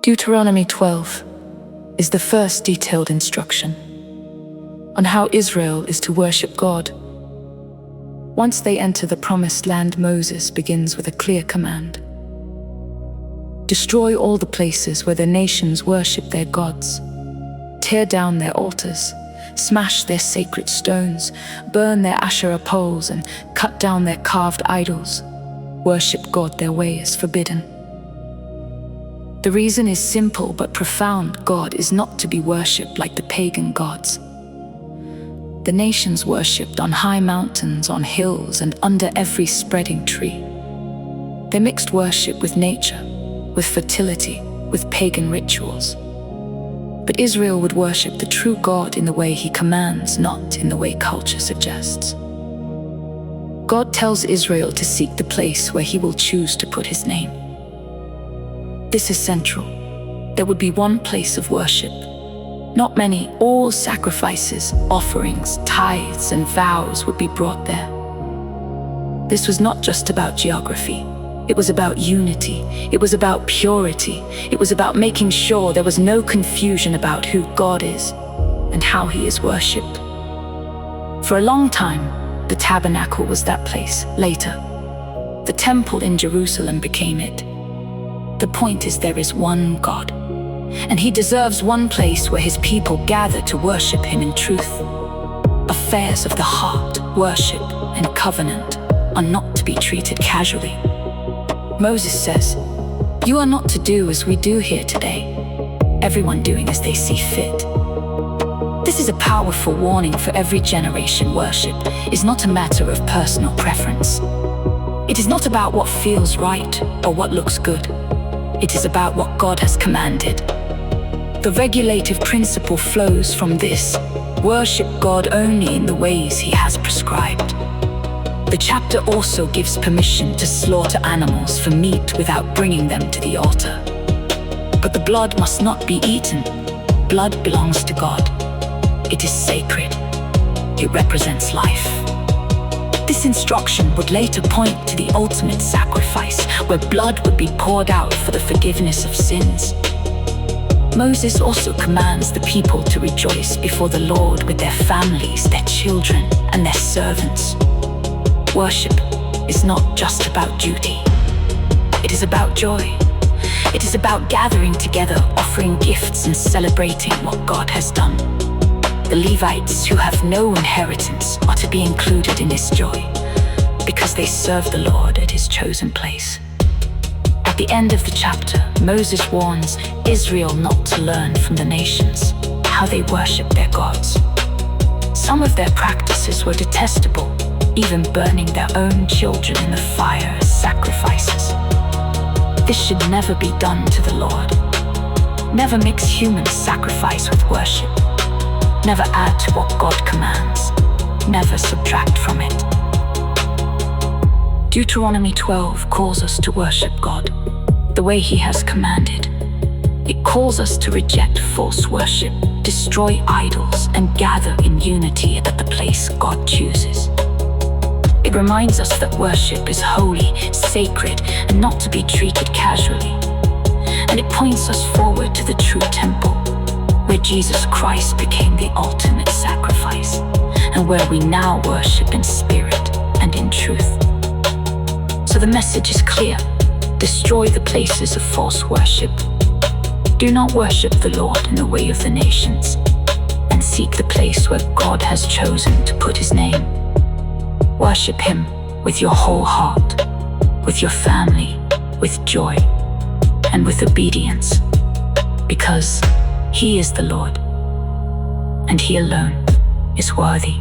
Deuteronomy 12 is the first detailed instruction on how Israel is to worship God. Once they enter the promised land, Moses begins with a clear command. Destroy all the places where the nations worship their gods. Tear down their altars, smash their sacred stones, burn their Asherah poles, and cut down their carved idols. Worship God their way is forbidden. The reason is simple but profound. God is not to be worshipped like the pagan gods. The nations worshipped on high mountains, on hills, and under every spreading tree. They mixed worship with nature, with fertility, with pagan rituals. But Israel would worship the true God in the way He commands, not in the way culture suggests. God tells Israel to seek the place where He will choose to put His name. This is central. There would be one place of worship, not many. All sacrifices, offerings, tithes, and vows would be brought there. This was not just about geography. It was about unity. It was about purity. It was about making sure there was no confusion about who God is and how He is worshipped. For a long time, the tabernacle was that place. Later, the temple in Jerusalem became it. The point is, there is one God, and He deserves one place where His people gather to worship Him in truth. Affairs of the heart, worship, and covenant are not to be treated casually. Moses says, "You are not to do as we do here today, everyone doing as they see fit." This is a powerful warning for every generation. Worship is not a matter of personal preference. It is not about what feels right or what looks good. It is about what God has commanded. The regulative principle flows from this: worship God only in the ways He has prescribed. The chapter also gives permission to slaughter animals for meat without bringing them to the altar. But the blood must not be eaten. Blood belongs to God. It is sacred. It represents life. This instruction would later point to the ultimate sacrifice, where blood would be poured out for the forgiveness of sins. Moses also commands the people to rejoice before the Lord with their families, their children, and their servants. Worship is not just about duty. It is about joy. It is about gathering together, offering gifts, and celebrating what God has done. The Levites, who have no inheritance, are to be included in this joy because they serve the Lord at His chosen place. At the end of the chapter, Moses warns Israel not to learn from the nations how they worship their gods. Some of their practices were detestable, even burning their own children in the fire as sacrifices. This should never be done to the Lord. Never mix human sacrifice with worship. Never add to what God commands. Never subtract from it. Deuteronomy 12 calls us to worship God the way He has commanded. It calls us to reject false worship, destroy idols, and gather in unity at the place God chooses. It reminds us that worship is holy, sacred, and not to be treated casually. And it points us forward to the true temple, where Jesus Christ became the ultimate sacrifice, and where we now worship in spirit and in truth. So the message is clear: destroy the places of false worship. Do not worship the Lord in the way of the nations, and seek the place where God has chosen to put His name. Worship Him with your whole heart, with your family, with joy, and with obedience, because He is the Lord, and He alone is worthy.